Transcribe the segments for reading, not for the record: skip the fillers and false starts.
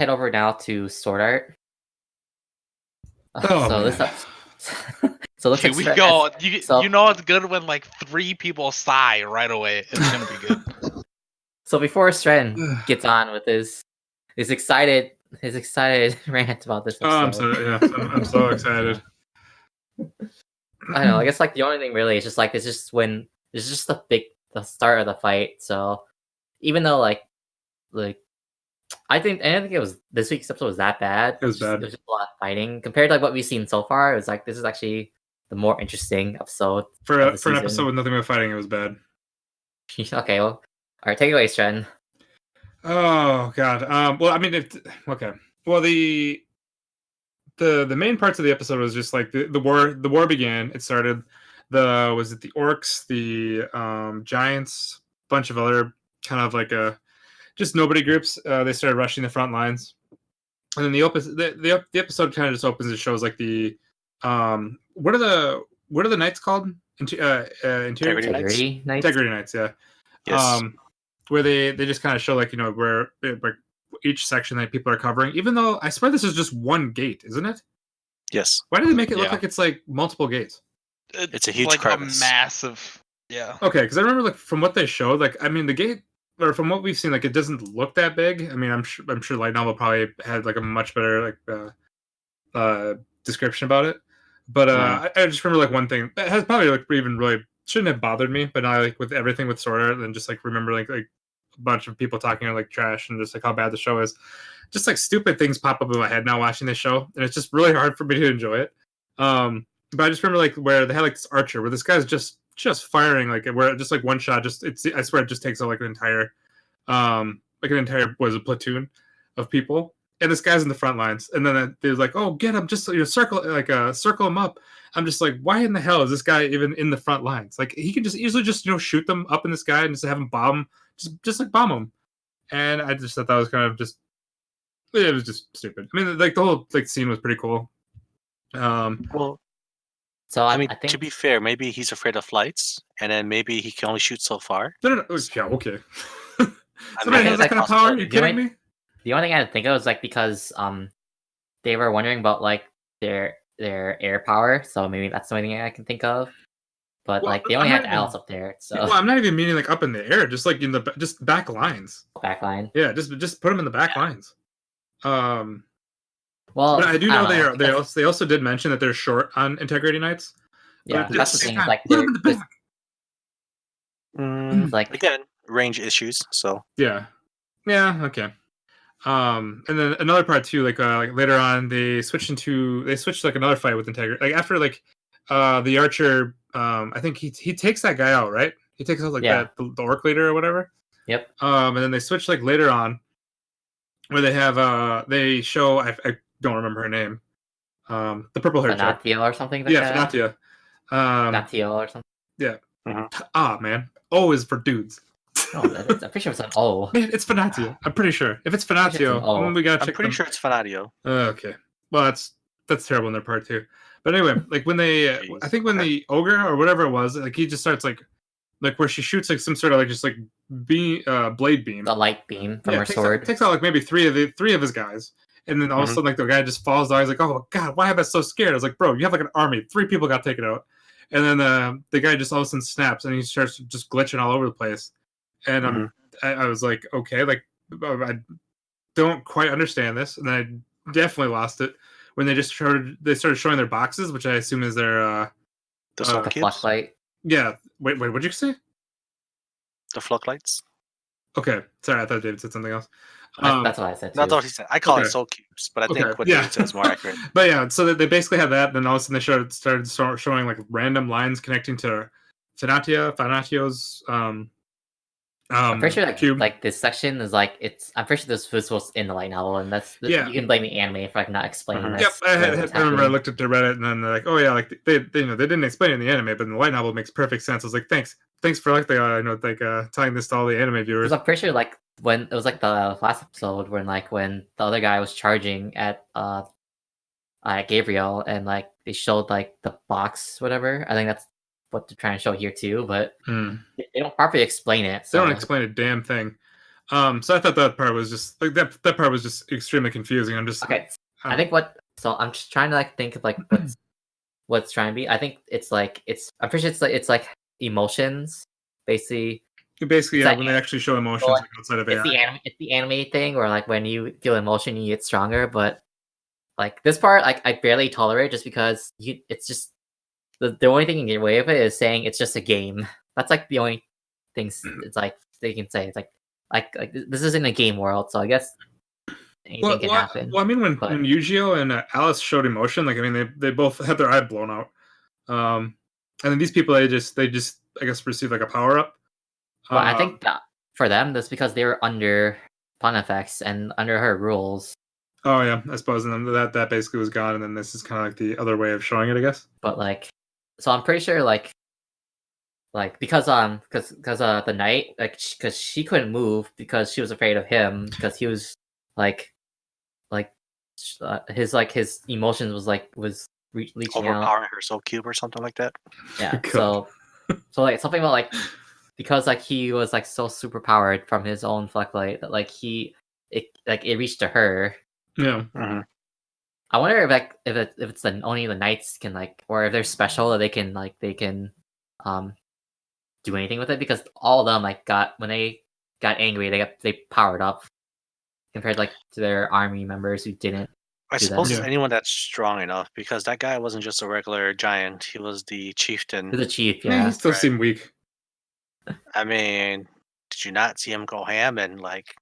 head over now to Sword Art. Oh, so man. looks Here like we Stren- go. so- You know it's good when like 3 people sigh right away. It's gonna be good. So before Stren gets on with his excited rant about this episode. I'm so excited. I don't know. I guess like the only thing really is just like it's just the start of the fight. So even though like I didn't think it was this week's episode was that bad. It was bad. It was just a lot of fighting compared to like what we've seen so far. It was like this is actually the more interesting episode For of an the season. episode with nothing but fighting, it was bad. Okay, well, all right, take it away, Stren. Oh god. Well, I mean, okay. Well, the main parts of the episode was just like the war. The war began. It started. Was it the orcs, the giants, bunch of other kind of like just nobody groups. They started rushing the front lines, and then the episode kind of just opens and shows like the what are the knights called? Integrity Knights. Integrity Knights, yeah. Yes. Where they just kind of show like where like each section that people are covering. Even though I swear this is just one gate, isn't it? Yes. Why do they make it look like it's like multiple gates? It's a huge like crevice. a massive. Yeah. Okay, because I remember like from what they showed, like I mean the gate, or from what we've seen, like it doesn't look that big. I mean I'm sure Light Novel probably had like a much better like description about it. But I just remember like one thing that has probably like even really shouldn't have bothered me, but now like with everything with Sword Art and just like remember like a bunch of people talking like trash and just like how bad the show is. Just like stupid things pop up in my head now watching this show, and it's just really hard for me to enjoy it. But I just remember like where they had like this archer where this guy's just firing like where just like one shot I swear it just takes out like an entire platoon of people, and this guy's in the front lines, and then they're like, oh, get him, just circle him up. I'm just like, why in the hell is this guy even in the front lines? Like he can just easily just shoot them up in the sky and just have him bomb, just like bomb them. And I just thought that was kind of just, it was just stupid. I mean, like the whole like scene was pretty cool. Well, So I mean, I think to be fair, maybe he's afraid of lights, and then maybe he can only shoot so far. No. Yeah, okay. I Somebody mean, has that kind of power? Are you kidding me? the only thing I had to think of was like because they were wondering about like their air power, so maybe that's the only thing I can think of. But Well, like they only I'm had not Alice up there, so Well, I'm not even meaning like up in the air, just like in the just back lines. back line. Yeah, just put them in the back lines. Well, But I do know don't know. they also did mention that they're short on Integrity Knights. Yeah, But that's the just thing. Is like put them in the there's- back. like Again, range issues. So Yeah, okay. And then another part too, like later on, they switched like another fight with Integrity. Like after like the archer, I think he takes that guy out, right? He takes out like the orc leader or whatever. Yep. And then they switch like later on, where they have they show I don't remember her name. The purple hair chick. Fanatio or something like Yeah, that. Fanatia. Fanatio or something. Yeah. Mhm. Man. O is for dudes. No, I'm pretty sure it's an O. Man, it's Fanatio. I'm pretty sure. If it's It's an Fanatio, O. we gotta I'm check pretty them. sure it's Fanatio. Okay. Well, that's terrible in their part too. But anyway, like when they, I think when the ogre or whatever it was, like he just starts like where she shoots like some sort of like just like blade beam. The light beam from her sword. Takes out like maybe three of his guys, and then all of a sudden like the guy just falls down. He's like, "Oh God, why am I so scared?" I was like, "Bro, you have like an army. 3 people got taken out," and then the guy just all of a sudden snaps and he starts just glitching all over the place. And I was like, okay, like I don't quite understand this, and then I definitely lost it when they started showing their boxes, which I assume is their The soul The kids? flashlight. yeah. Wait, what'd you say? The floodlights? Okay, sorry, I thought David said something else. That's what I said too. Not what he said. I call Okay. it soul cubes, but I think Okay, what yeah. David said is more accurate. But yeah, so they basically had that. Then all of a sudden they started showing like random lines connecting to Fanatio's I'm pretty sure cube. like this section is like I'm pretty sure this was supposed in the light novel, and Yeah. you can blame the anime for like not explaining this. Yep, I what's remember I happening. looked at the Reddit and then they're like, oh yeah, like they didn't explain it in the anime, but in the light novel it makes perfect sense. I was like, thanks for like telling this to all the anime viewers. Because I'm pretty sure like when it was like the last episode when the other guy was charging at Gabriel and like they showed like the box, whatever. I think that's what they're trying to show here too, but they don't properly explain it. They So don't explain a damn thing. So I thought that part was just like that part was just extremely confusing. I'm just Okay, I think so I'm just trying to like think of like what's trying to be. I think it's like I'm pretty sure it's like emotions, basically. basically It's yeah like when they actually show emotions well, like, outside of AI. it's the anime thing where like when you feel emotion you get stronger, but like this part like I barely tolerate just because it's just the only thing you can get away with it is saying it's just a game. That's like the only things it's like they can say. It's like this isn't a game world, so I guess anything can happen. Well, I mean, when But Yujiro and Alice showed emotion, like I mean, they both had their eye blown out. And then these people, they just I guess receive like a power up. but I think that for them that's because they were under Pontifex and under her rules. Oh yeah, I suppose, and then that basically was gone, and then this is kind of like the other way of showing it, I guess. But like, so I'm pretty sure like because the knight because she couldn't move because she was afraid of him because he was like his emotions was reaching out. Overpowering her soul cube or something like that. Yeah. God. So like something about like because like he was like so super powered from his own Flecklight that like it reached to her. Yeah. Mhm. I wonder if like if it's only the knights can like or if they're special that they can do anything with it because all of them like when they got angry they powered up compared like to their army members who didn't. I do that. suppose it's Yeah. anyone that's strong enough because that guy wasn't just a regular giant. He was the chieftain. The chief, Yeah, yeah. he still Right. seemed weak. I mean, did you not see him go ham and like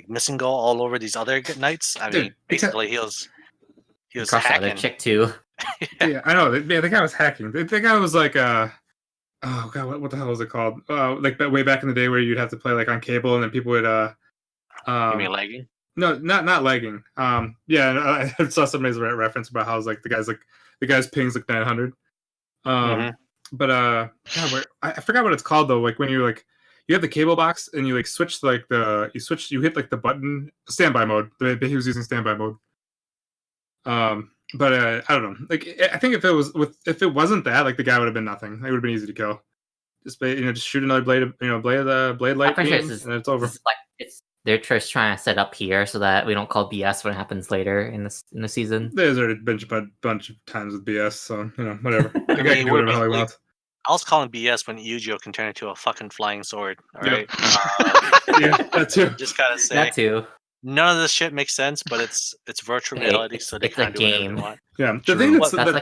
missing go all over these other knights? I Dude, mean, basically he was Crushed the other hacking. chick too. Yeah, I know. Yeah, the guy was hacking. The guy was like, oh god, what the hell was it called? Like way back in the day where you'd have to play like on cable, and then people would You mean lagging? no, not lagging. Yeah, and I saw somebody's reference about how it's like the guy's ping's like 900. Mhm. But God, I forgot what it's called though. Like when you like you have the cable box and you like switch like you hit like the button standby mode. He was using standby mode. But I don't know. Like I think if it wasn't that, like the guy would have been nothing. It would have been easy to kill. Just shoot another blade light I'm pretty sure beam, it's and it's over. they're just trying to set up here so that we don't call BS when it happens later in the season. There's already been a bunch of times with BS, so whatever. The guy mean, can do whatever the hell he wants. I was calling BS when Yu-Gi-Oh can turn into a fucking flying sword. All Yep. right. Yeah, that too. Just gotta say, That too. none of this shit makes sense, but it's virtual Hey, reality, so they it's a kind of do whatever game. they want. Yeah, the True. thing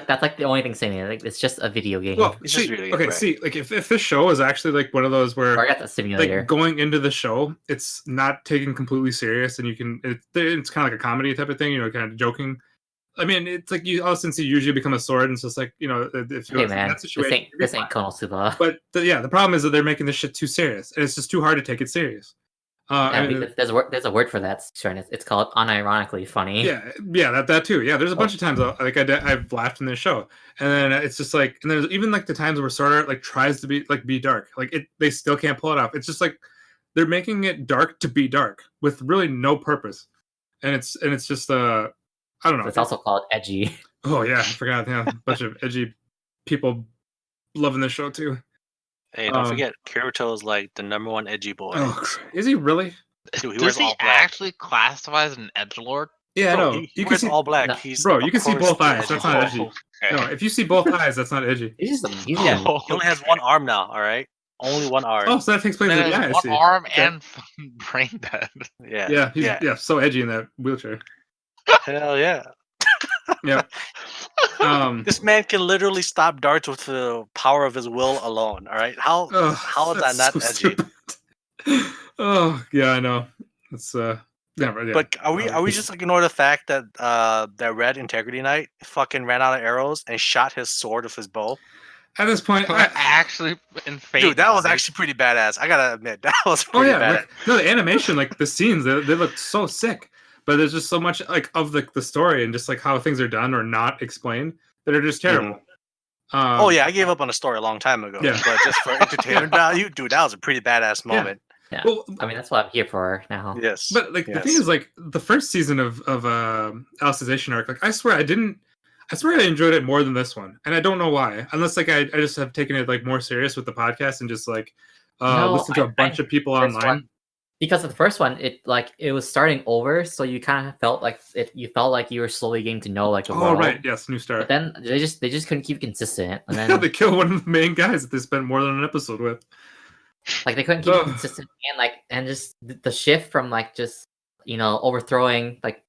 That's like the only thing saying it. Like it's just a video game. well, It's just see, really okay, right. see, like if this show is actually like one of those where or I got the simulator. like going into the show, it's not taken completely serious, and it's kind of like a comedy type of thing, kind of joking. I mean, it's like you all of a sudden see usually become a sword, and it's just like if you're Hey in man, that situation, this ain't Konosuba. But the problem is that they're making this shit too serious, and it's just too hard to take it serious. Yeah, there's a word for that, Sharon. It's called unironically funny. Yeah, that too. Yeah, there's a bunch of times like I've laughed in this show, and then it's just like, and there's even like the times where Sword Art like tries to be dark, like they still can't pull it off. It's just like they're making it dark to be dark with really no purpose, and it's just I don't know. It's also called edgy. Oh yeah, I forgot. Yeah, a bunch of edgy people loving this show too. Hey, don't forget, Kirito is like the #1 edgy boy. Oh, is he really? Dude, he Does wears he all black. actually classify as an edgelord? Yeah, Bro, no. he You can wears see all black. No. He's Bro, you of can see course both the eyes. edgy That's not boy. edgy. Okay. No, if you see both eyes, that's not edgy. He's He only has one arm now. All right, only one arm. Oh, so that takes place Man, in the eye. I has see. one arm Okay. and fucking brain dead. Yeah, Yeah, so edgy in that wheelchair. Hell yeah. Yeah. This man can literally stop darts with the power of his will alone. All right, how is that not edgy? Stupid. Oh yeah, I know. It's yeah. But are we just ignore the fact that that Red Integrity Knight fucking ran out of arrows and shot his sword with his bow? At this point, Actually, in Fate, Dude, that was actually pretty badass. I gotta admit, that was pretty badass. like, no, the animation, like the scenes, they look so sick. But there's just so much like of the story and just like how things are done or not explained that are just terrible. Oh yeah, I gave up on the story a long time ago. Yeah. But just for entertainment value, dude, that was a pretty badass moment. Yeah. Well, I mean that's what I'm here for now. Yes. but like the thing is, like the first season of Alicization arc, like I swear I enjoyed it more than this one, and I don't know why. Unless like I just have taken it like more serious with the podcast and just like listen to a bunch of people online. because of the first one, it was starting over, so you kind of felt like you felt like you were slowly getting to know like the Oh world. right, yes, new start. But then they just couldn't keep consistent, and Yeah, then they kill one of the main guys that they spent more than an episode with. like they couldn't keep it consistent, and just the shift from like just overthrowing like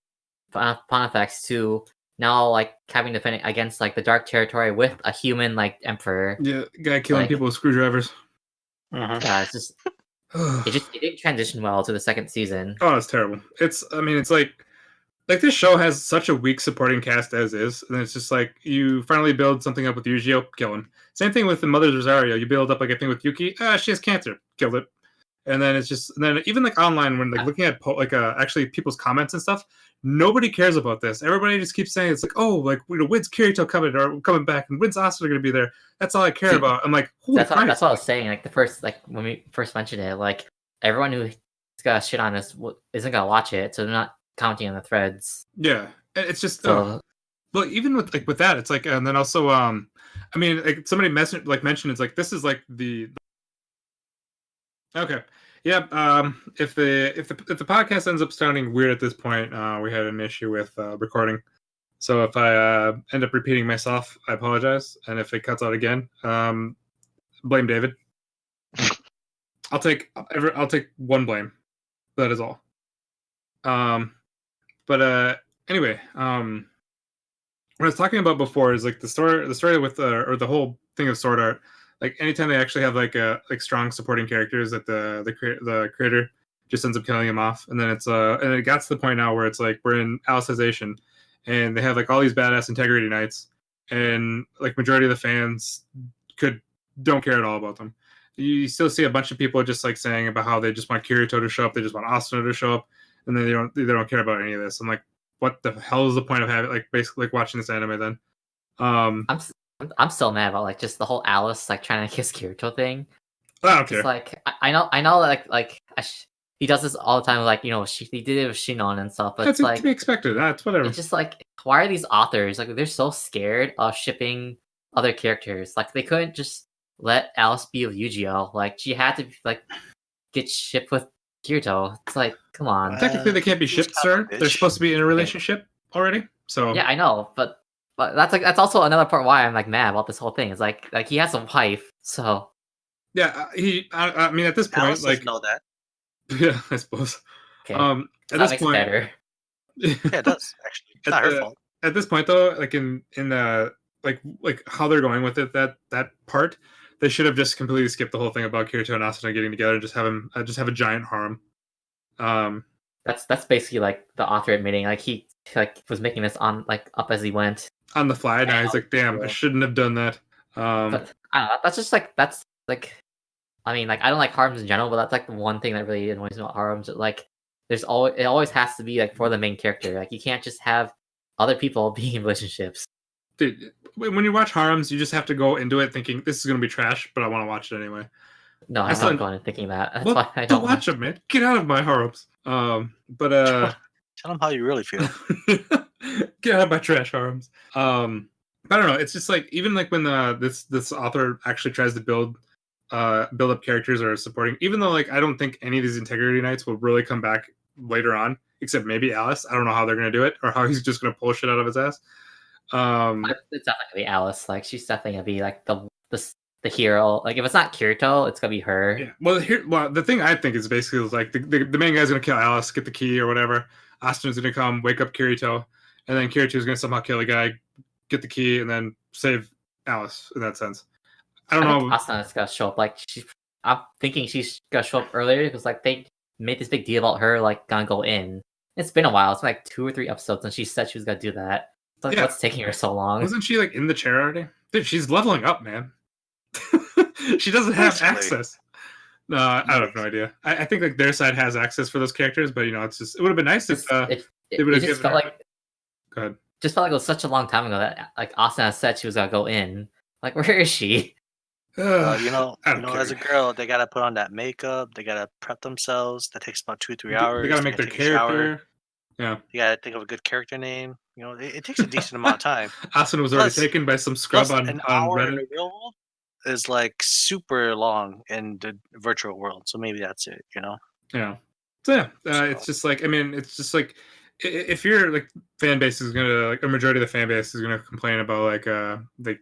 Pontifex to now like having to defend against like the Dark Territory with a human like emperor. Yeah, guy killing people with screwdrivers. Yeah, it's just it didn't transition well to the second season. Oh, it's terrible. It's like this show has such a weak supporting cast as is, and it's just like you finally build something up with Yu-Gi-Oh, kill him. Same thing with the Mother's Rosario. You build up like a thing with Yuki. She has cancer, killed it. And then it's just, and then even like online when like looking at actually people's comments and stuff, nobody cares about this. Everybody just keeps saying it's like, oh, like when's Kirito coming back, and when's Asuka going to be there? That's all I care about. I'm like, holy Christ. That's what I was saying. Like the first, like when we first mentioned it, like everyone who's got shit on this isn't gonna watch it, so they're not counting on the threads. Yeah, it's just well, even with that, it's like, and then also, I mean, like somebody mentioned, it's like this is like the. Okay. Yeah. If the podcast ends up sounding weird at this point, we had an issue with recording. So if I end up repeating myself, I apologize. And if it cuts out again, blame David. I'll take one blame. That is all. But anyway, what I was talking about before is like the story with or the whole thing of Sword Art. Like anytime they actually have like strong supporting characters, that the creator just ends up killing him off, and then and it got to the point now where it's like we're in Alicization, and they have like all these badass integrity knights, and like majority of the fans don't care at all about them. You still see a bunch of people just like saying about how they just want Kirito to show up, they just want Asuna to show up, and then they don't care about any of this. I'm like, what the hell is the point of having like basically like watching this anime then? I'm still mad about like just the whole Alice like trying to kiss Kirito thing. I don't care. It's like I know like he does this all the time. Like he did it with Shinon and stuff, but that's it's like to be expected. That's whatever. It's just like, why are these authors like they're so scared of shipping other characters? Like they couldn't just let Alice be with Yu-Gi-Oh. Like she had to like get shipped with Kirito. It's like, come on. Technically, they can't be shipped, sir. They're supposed to be in a relationship already. So yeah, I know, but that's also another part why I'm like mad about this whole thing. Is like he has a wife, so yeah. I mean, at this point, Alice like know that. Yeah, I suppose. Okay. At that this makes point, it better. Yeah, it does actually. It's not her fault. At this point, though, like in the like how they're going with it, that part, they should have just completely skipped the whole thing about Kirito and Asuna getting together and just have a giant harem. That's basically like the author admitting like he like was making this on like up as he went on the fly. Now he's like, damn, I shouldn't have done that. But I don't know. That's like. I mean, like I don't like harems in general, but that's like the one thing that really annoys me about harems. Like, it always has to be like for the main character. Like, you can't just have other people being in relationships. Dude, when you watch harems, you just have to go into it thinking this is gonna be trash, but I want to watch it anyway. No, I'm not going in thinking that. That's why I don't watch them, man. Get out of my harems. But tell them how you really feel. Get out of my trash harems. But I don't know. It's just like even like when this author actually tries to build up characters or supporting, even though like I don't think any of these integrity knights will really come back later on, except maybe Alice. I don't know how they're gonna do it or how he's just gonna pull shit out of his ass. It's definitely gonna be Alice. Like she's definitely gonna be like the hero. Like if it's not Kirito, it's gonna be her. Yeah. Well, the thing I think is basically like the main guy's gonna kill Alice, get the key or whatever. Asuna's gonna come, wake up Kirito, and then Kirito's gonna somehow kill the guy, get the key, and then save Alice in that sense. I don't know. Asuna's gonna show up. Like I'm thinking she's gonna show up earlier because like they made this big deal about her like gonna go in. It's been a while. It's been like 2 or 3 episodes, and she said she was gonna do that. It's like what's taking her so long? Wasn't she like in the chair already? Dude, she's leveling up, man. She doesn't have access. No, I have no idea. I think like their side has access for those characters, but it's just it would have been nice if they would have given her. Like, go ahead. Just felt like it was such a long time ago that like Asuna said she was gonna go in. Like where is she? As a girl, they gotta put on that makeup. They gotta prep themselves. That takes about 2-3 hours. They gotta make their character. Yeah. You gotta think of a good character name. It takes a decent amount of time. Asuna was already taken by some scrub on hour Reddit. In the real world is like super long in the virtual world. So maybe that's it. Yeah. So yeah, it's just like, I mean, it's just like, if your like fan base is gonna, like a majority of the fan base is gonna complain about like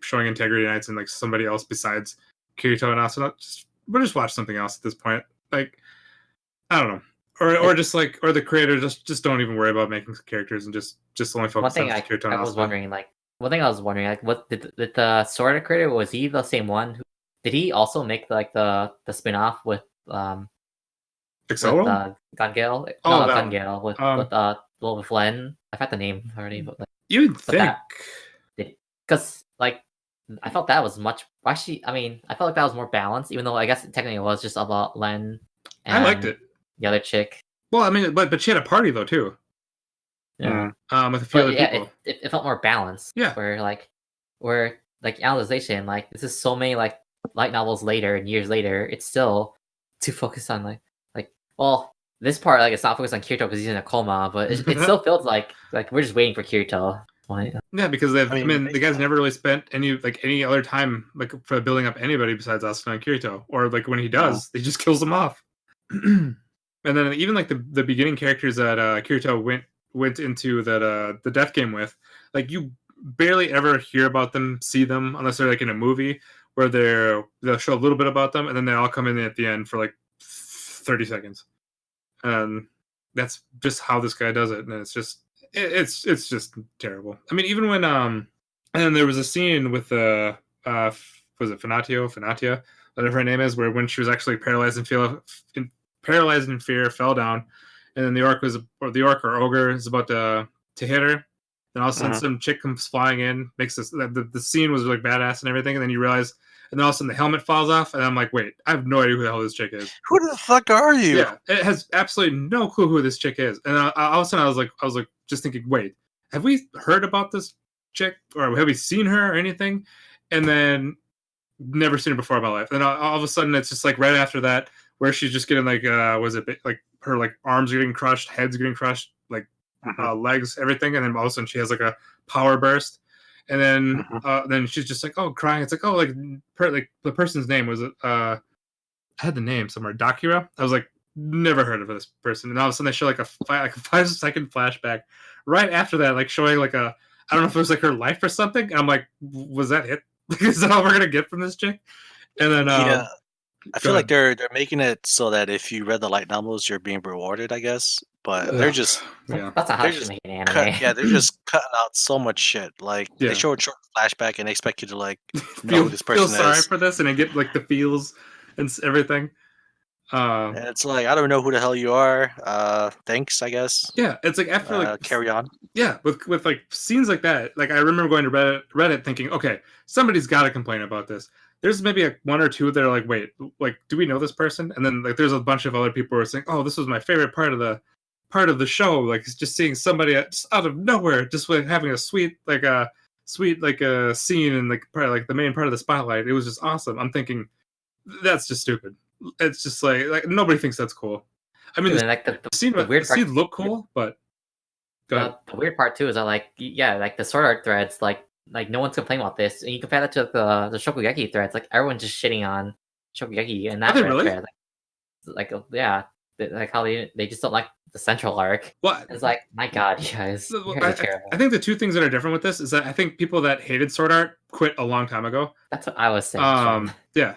showing integrity nights and like somebody else besides Kirito and Asuna, we'll just watch something else at this point. Like, I don't know, or just like, or the creator just don't even worry about making characters and just only One focus on thing Kirito and I was Asuna. wondering, what did the Sword Art creator, was he the same one? Did he also make like the spin-off with Excel? Gangale? Oh, No, not that one. Gangale, with Len. I forgot the name already, but like, You would think. that because like I felt that was much. Actually, I mean, I felt like that was more balanced, even though I guess technically it was just about Len. And I liked it. The other chick. Well, I mean, but she had a party though too. Yeah. With a few other yeah, people. it felt more balanced. Yeah. Where Alicization, like this is so many like light novels later and years later, it's still too focused on like well, this part, like, it's not focused on Kirito because he's in a coma, but it still feels like we're just waiting for Kirito. Yeah, because I mean, the guy's basically- never really spent any other time like for building up anybody besides Asuna and Kirito, or like when he does, he just kills them off. And then even like the beginning characters that Kirito went into that the death game with, like you barely ever hear about them, see them, unless they're like in a movie where they'll show a little bit about them, and then they all come in at the end for like 30 seconds. And that's just how this guy does it, and it's just terrible. I mean, even when and then there was a scene with was it Fanatia, whatever her name is, where when she was actually paralyzed in fear, fell down, and then the orc or ogre is about to hit her, and all of a sudden some chick comes flying in, makes this the scene was like badass and everything, and then you realize, and then all of a sudden the helmet falls off, and I'm like, wait, I have no idea who the hell this chick is. Who the fuck are you? Yeah, it has absolutely no clue who this chick is, and all of a sudden I was like just thinking, wait, have we heard about this chick, or have we seen her or anything? And then never seen her before in my life. And then all of a sudden it's just like right after that, where she's just getting like was it like her like arms getting crushed, heads getting crushed, like legs, everything, and then all of a sudden she has like a power burst. And then she's just like, oh, crying. It's like, oh, like the person's name was I had the name somewhere, Dakira. I was like, never heard of this person. And all of a sudden they show like a 5-second flashback right after that, like showing like I don't know if it was like her life or something. And I'm like, was that it? Is that all we're gonna get from this chick? And then yeah, I feel like they're making it so that if you read the light novels, you're being rewarded, I guess. But they're just yeah. That's not how They're you just make an anime. they're just cutting out so much shit. Like they show a short flashback and they expect you to like know who this person feel sorry is. for this, and I get like the feels and everything. And it's like, I don't know who the hell you are. Thanks, I guess. Yeah, it's like after like carry on. Yeah, with like scenes like that, like I remember going to Reddit thinking, okay, somebody's got to complain about this. There's maybe one or two that are like, wait, like, do we know this person? And then like there's a bunch of other people who are saying, oh, this was my favorite part of the show. Like it's just seeing somebody just out of nowhere, just like having a sweet scene and like probably like the main part of the spotlight. It was just awesome. I'm thinking that's just stupid. It's just like nobody thinks that's cool. I mean, the scene looked cool, but the weird part too is that like the Sword Art threads, like no one's complaining about this, and you compare that to the Shokugeki threads, like everyone's just shitting on Shokugeki and that thread. Like how they just don't like the central arc. What? It's like, my god, you guys. I think the two things that are different with this is that I think people that hated Sword Art quit a long time ago. That's what I was saying. Yeah.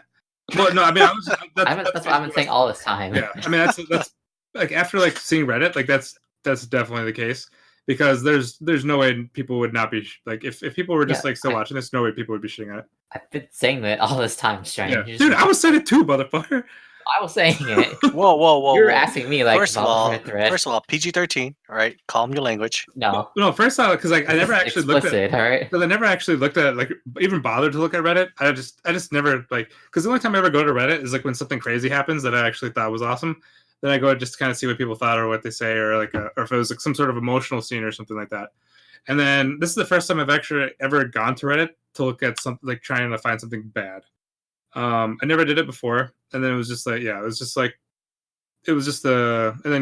Well, no, I mean, that's what I've been saying all this time. Yeah, I mean, that's like after like seeing Reddit, like that's definitely the case, because there's no way people would not be like if people were just like still watching this, no way people would be shitting on it. I've been saying that all this time, Strange. Yeah. Dude, I was saying it too, motherfucker. I was saying it. Whoa! You were asking me like first of all, PG-13. All right, calm your language. No. First of all, because like I never actually looked at. All right. Because I never actually looked at like even bothered to look at Reddit. I just never like, because the only time I ever go to Reddit is like when something crazy happens that I actually thought was awesome. Then I go just to kind of see what people thought or what they say, or like or if it was like some sort of emotional scene or something like that. And then this is the first time I've actually ever gone to Reddit to look at something, like trying to find something bad. I never did it before, and then it was just like, and then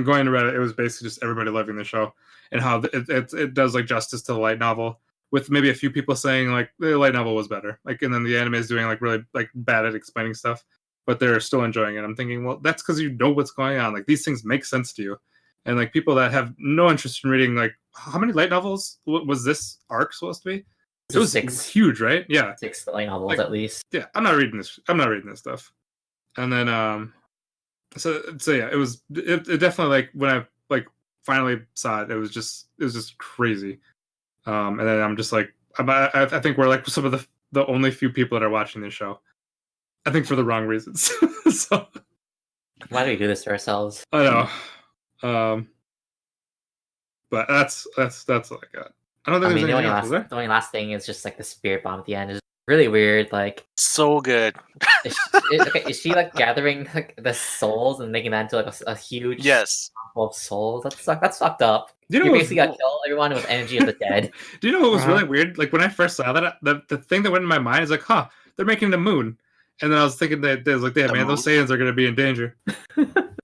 going to Reddit, it was basically just everybody loving the show and how it does like justice to the light novel, with maybe a few people saying like the light novel was better, like, and then the anime is doing like really like bad at explaining stuff, but they're still enjoying it. I'm thinking, well, that's because you know what's going on. Like these things make sense to you, and like people that have no interest in reading, like how many light novels was this arc supposed to be? It was huge, right? Yeah, 6 light novels Like, at least. yeah. I'm not reading this stuff. And then so yeah, it definitely, like when I like finally saw it, it was just crazy. And then I'm just like, I think we're like some of the only few people that are watching this show. I think for the wrong reasons. So Why do we do this to ourselves? I know. But that's all I got. I don't think there's anything else, is there? The only last thing is just like the spirit bomb at the end is really weird. Like, So good. is she like gathering like the souls and making that into like a huge Yes. full of souls? That's fucked up. Do you know You what basically got to kill everyone with energy of the dead. Do you know what was Uh-huh. really weird? Like when I first saw that, the thing that went in my mind is like, huh, they're making the moon. And then I was thinking that there's like, The man, those Saiyans are going to be in danger.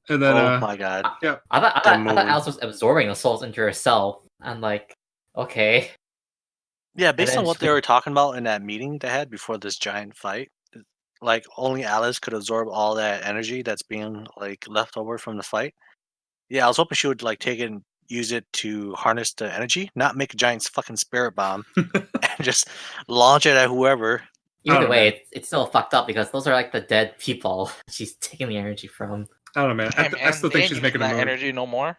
And then, Oh my god. I thought moon. Alice was absorbing the souls into herself, and like, okay, Yeah, based then on what she- they were talking about in that meeting they had before this giant fight, like only Alice could absorb all that energy that's being like left over from the fight. Yeah, I was hoping she would like take it and use it to harness the energy, not make a giant fucking spirit bomb and just launch it at whoever. either know, way, man. it's still fucked up because those are like the dead people she's taking the energy from. I don't know, man. Hey, I still they think ain't she's using making a that moon. energy no more.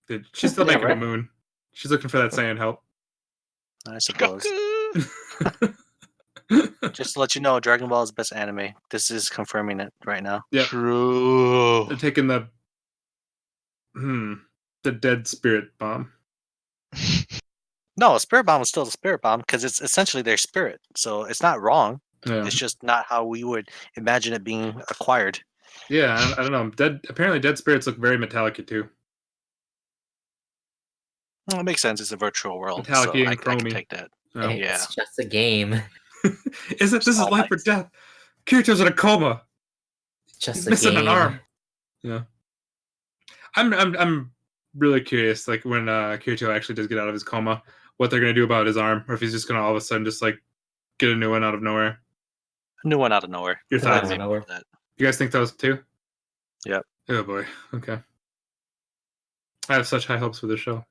Dude, she's still Yeah, making a right. moon. She's looking for that Saiyan help. I suppose. Goku. Just to let you know, Dragon Ball is the best anime. This is confirming it right now. Yep. True. They're taking the dead spirit bomb. No, a spirit bomb is still a spirit bomb because it's essentially their spirit. So it's not wrong. Yeah, It's just not how we would imagine it being acquired. yeah. I don't know. Apparently, dead spirits look very metallic too. Well, it makes sense. It's a virtual world, so Metallic-y and I can chromy. take that. Oh. Yeah. It's just a game. This is All life or lights. death. Kirito's in a coma. It's just He's a missing game. an arm. Yeah. I'm really curious, like when Kirito actually does get out of his coma, what they're gonna do about his arm, or if he's just gonna all of a sudden just like get a new one out of nowhere. A new one out of nowhere. Your New one thoughts? out of nowhere. That. You guys think those too? Yep. Oh boy. Okay. I have such high hopes for this show.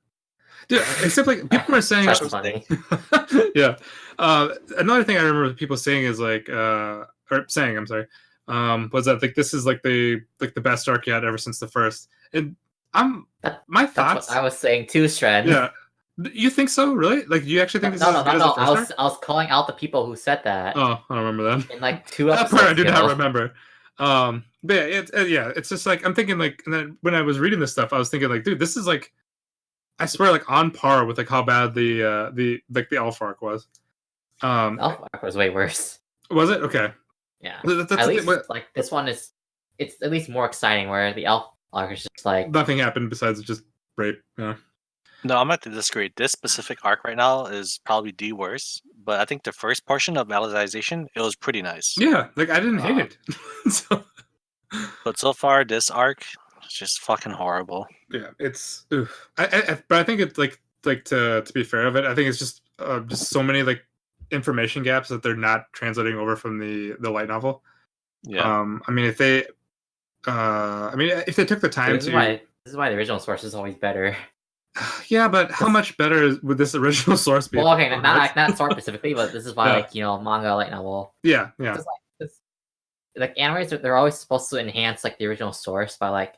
Dude, except like people are saying, That's funny. yeah. Another thing I remember people saying is like, or saying, I'm sorry, was that like this is like the best arc yet ever since the first. And my That's thoughts. what I was saying too, Shred. Yeah. You think so? Really? Like, do you actually think this is as good as the first arc? I was calling out the people who said that Oh, I don't remember that. in like 2 That episodes part I do not ago. remember. But yeah, it's just like I'm thinking like, and then when I was reading this stuff, I was thinking like, dude, this is like, I swear, like on par with like how bad the Alpha arc was. Alpha arc was way worse. Was it? Okay. Yeah. That's At the least thing, but like this one is, it's at least more exciting. Where the Alpha arc is just like nothing happened besides just rape. Yeah. No, I'm at the disagree. This specific arc right now is probably the worst, but I think the first portion of Alicization, it was pretty nice. Yeah, like I didn't hate it. So, But so far, this arc is just fucking horrible. yeah, it's. Oof. But I think it's like to be fair of it, I think it's just so many like information gaps that they're not translating over from the light novel. Yeah. I mean, if they took the time this to. is why the original source is always better. Yeah, but how much better would this original source be? Well, okay, not source specifically, but this is why Yeah. like manga light novel. Yeah. Just like animes, they're always supposed to enhance like the original source by like,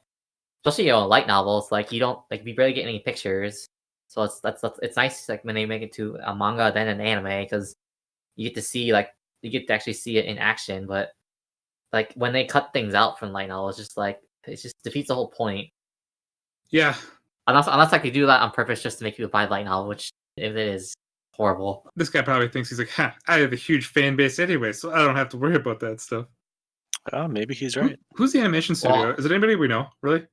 especially light novels. Like you don't like we barely get any pictures, so it's nice like when they make it to a manga then an anime because you get to see like you get to actually see it in action. But like when they cut things out from light novel, it's just like it just defeats the whole point. Yeah. Unless like they do that on purpose just to make people buy light novel, which if it is horrible. This guy probably thinks he's like, ha, I have a huge fan base anyway, so I don't have to worry about that stuff. Maybe he's right. Who's the animation studio? Well- Is it anybody we know? Really?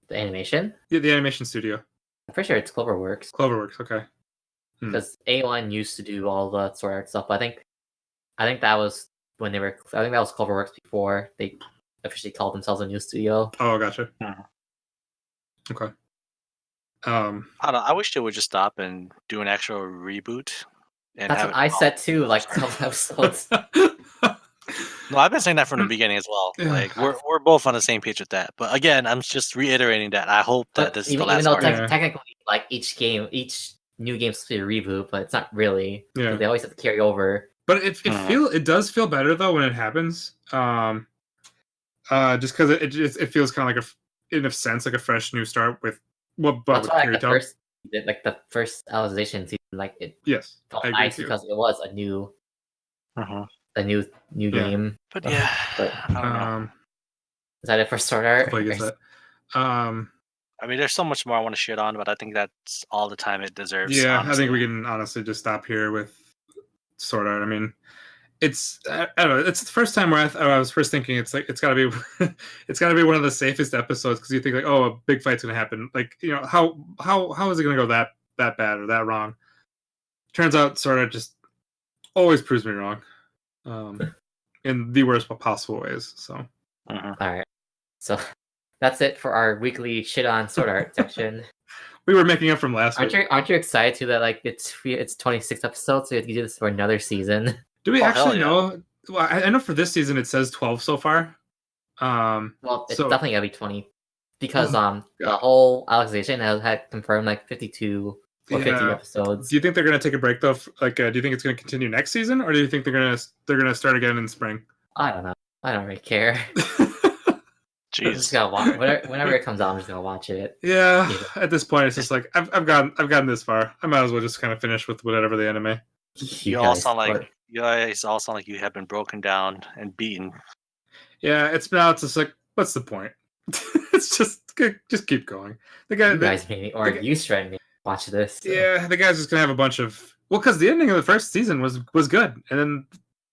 The animation, Yeah, the animation studio. I'm pretty sure it's Cloverworks Cloverworks. Okay. because A1 used to do all the Sword Art stuff. But I think that was when they were. I think that was Cloverworks before they officially called themselves a new studio. Oh, gotcha. Mhm. Okay. I don't know. I wish they would just stop and do an actual reboot. And That's have what it I all- said too. Like a couple episodes. No, I've been saying that from the beginning as well. Yeah. Like we're both on the same page with that. But again, I'm just reiterating that I hope that But this is even the last though arc. Yeah. technically, like each new game's supposed to be a reboot, but it's not really. Yeah. Because they always have to carry over. But it does feel better though when it happens. Just because it feels kind of like in a sense like a fresh new start with but That's with why Kirito. the first Alicization season, like it Yes, felt I agree nice too. because it was a new new Yeah. game. But yeah, But I don't know. is that it for Sword Art? Hopefully it gets that. I mean, there's so much more I want to shit on, but I think that's all the time it deserves. Yeah, honestly. I think we can honestly just stop here with Sword Art. I mean, I don't know. It's the first time where I was first thinking it's gotta be it's gotta be one of the safest episodes because you think like, oh, a big fight's gonna happen. Like, you know, how is it gonna go that bad or that wrong? Turns out Sword Art just always proves me wrong, in the worst possible ways. So All right, so that's it for our weekly shit on Sword Art section. we were making up from last week. Aren't you excited too that like it's 26 episodes, so you have to do this for another season? Do we Oh, actually hell know? Well, I know for this season it says 12 so far. Well, it's so definitely gonna be 20 because God. the whole Alicization has had confirmed like 52 or 50 Yeah. episodes. Do you think they're gonna take a break though? Like, do you think it's gonna continue next season, or do you think they're gonna start again in spring? I don't know. I don't really care. I'm just Jeez. gonna watch whenever it comes out. I'm just gonna watch it. Yeah. Yeah. At this point, it's just like I've gotten this far. I might as well just kind of finish with whatever the anime. You all sound like you guys all sound like you have been broken down and beaten. Yeah, it's just like, what's the point? It's just keep going. The guy, You guys made me, or you threatened me to watch this. So. yeah, the guy's just gonna have a bunch of because the ending of the first season was good, and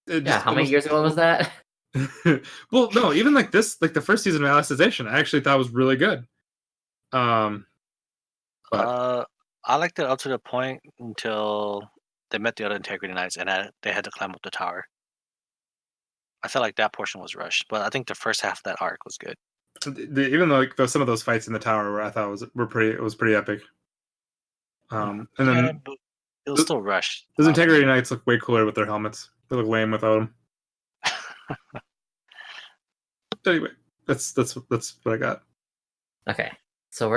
then How many years ago was that? Well, no, even like this, like the first season of Alicization, I actually thought was really good. But I liked it up to the point until they met the other Integrity Knights and they had to climb up the tower. I felt like that portion was rushed, but I think the first half of that arc was good. even though like some of those fights in the tower, I thought was pretty epic. And then but it was still rushed. those Integrity Knights look way cooler with their helmets. They look lame without them. Anyway, that's what I got. Okay, so we're